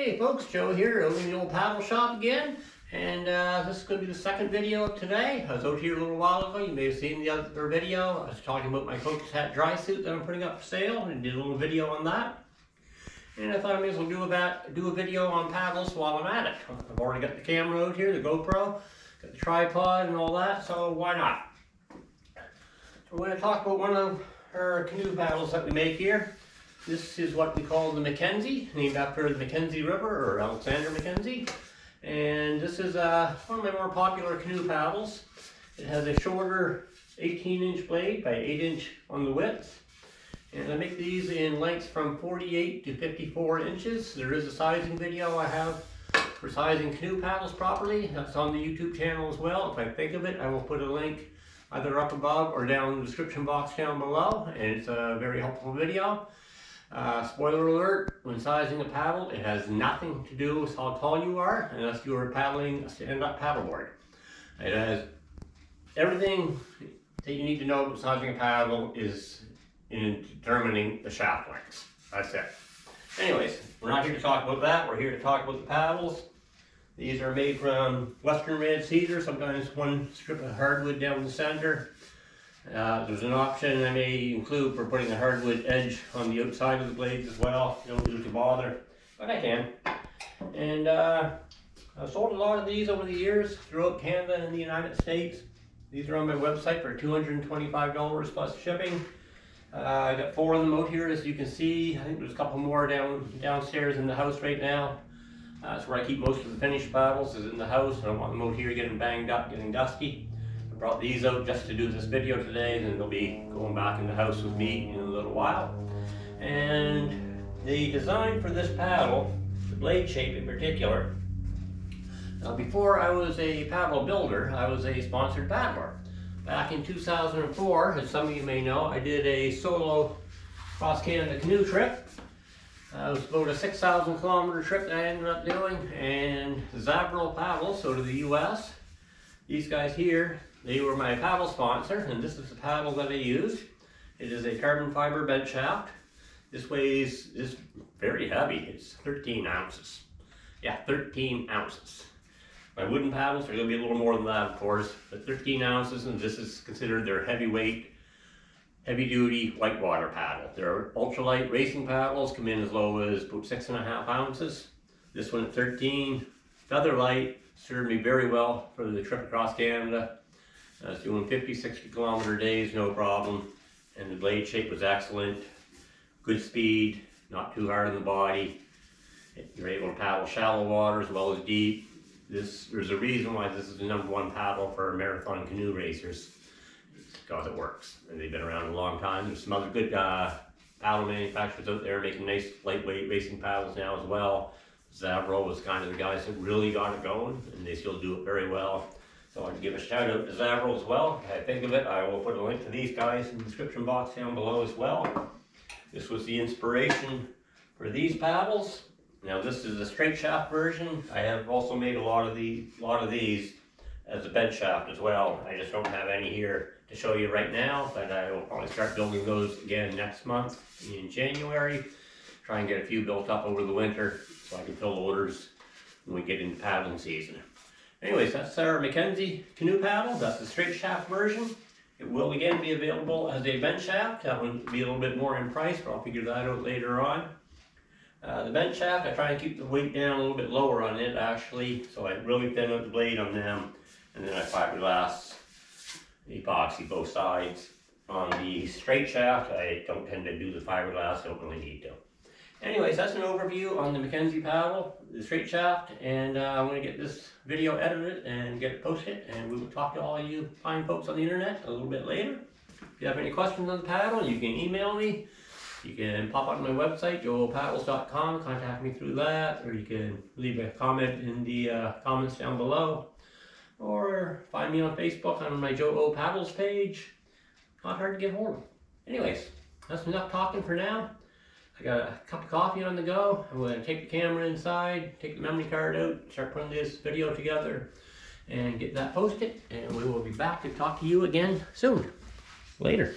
Hey folks, Joe here, over in the old paddle shop again. And this is going to be the second video of today. I was out here a little while ago. You may have seen the other video. I was talking about my Coach's Hat dry suit that I'm putting up for sale, and did a little video on that. And I thought I may as well do a video on paddles while I'm at it. I've already got the camera out here, the GoPro, got the tripod and all that, so why not? So we're going to talk about one of our canoe paddles that we make here. This is what we call the Mackenzie, named after the Mackenzie River, or Alexander Mackenzie. And this is one of my more popular canoe paddles. It has a shorter 18-inch blade by 8-inch on the width. And I make these in lengths from 48 to 54 inches. There is a sizing video I have for sizing canoe paddles properly. That's on the YouTube channel as well. If I think of it, I will put a link either up above or down in the description box down below. And it's a very helpful video. Spoiler alert, when sizing a paddle, it has nothing to do with how tall you are unless you are paddling a stand-up paddleboard. It has everything that you need to know about sizing a paddle is in determining the shaft lengths. That's it. Anyways, we're not here to talk about that. We're here to talk about the paddles. These are made from Western red cedar, sometimes one strip of hardwood down the center. There's an option I may include for putting a hardwood edge on the outside of the blades as well. You don't need to bother, but I can. And I've sold a lot of these over the years throughout Canada and the United States. These are on my website for $225 plus shipping. I got 4 of them out here, as you can see. I think there's a couple more downstairs in the house right now. That's where I keep most of the finished paddles, is in the house. I don't want them out here getting banged up, getting dusty. Brought these out just to do this video today, and they'll be going back in the house with me in a little while. And the design for this paddle, the blade shape in particular, before I was a paddle builder, I was a sponsored paddler. Back in 2004, as some of you may know, I did a solo cross-Canada canoe trip. It was about a 6,000 kilometer trip that I ended up doing, and Zavro paddles, so to the US. These guys here, they were my paddle sponsor, and this is the paddle that I used. It is a carbon fiber bent shaft. This is very heavy. It's 13 ounces. Yeah, 13 ounces. My wooden paddles are going to be a little more than that, of course, but 13 ounces, and this is considered their heavyweight, heavy-duty whitewater paddle. Their ultralight racing paddles come in as low as about 6.5 ounces. This one at 13, feather light, served me very well for the trip across Canada. I was doing 50, 60 kilometer days, no problem. And the blade shape was excellent. Good speed, not too hard on the body. You're able to paddle shallow water as well as deep. There's a reason why this is the #1 paddle for marathon canoe racers. It's because it works. And they've been around a long time. There's some other good paddle manufacturers out there making nice lightweight racing paddles now as well. Zavro was kind of the guys that really got it going, and they still do it very well. So I want to give a shout out to Zavro as well. If I think of it, I will put a link to these guys in the description box down below as well. This was the inspiration for these paddles. Now this is a straight shaft version. I have also made a lot of these as a bent shaft as well. I just don't have any here to show you right now, but I will probably start building those again next month in January. Try and get a few built up over the winter so I can fill orders when we get into paddling season. Anyways, that's our Mackenzie canoe paddle. That's the straight shaft version. It will again be available as a bent shaft. That one will be a little bit more in price, but I'll figure that out later on. The bent shaft, I try and keep the weight down a little bit lower on it actually, so I really thin out the blade on them, and then I fiberglass epoxy both sides. On the straight shaft, I don't tend to do the fiberglass, don't really need to. Anyways, that's an overview on the Mackenzie paddle, the straight shaft, and I'm going to get this video edited and get it posted, and we will talk to all you fine folks on the internet a little bit later. If you have any questions on the paddle, you can email me. You can pop on my website, joeopaddles.com, contact me through that, or you can leave a comment in the comments down below, or find me on Facebook on my Joe O Paddles page. Not hard to get hold of. Anyways, that's enough talking for now. I got a cup of coffee on the go. I'm going to take the camera inside, take the memory card out, start putting this video together, and get that posted. And we will be back to talk to you again soon. Later.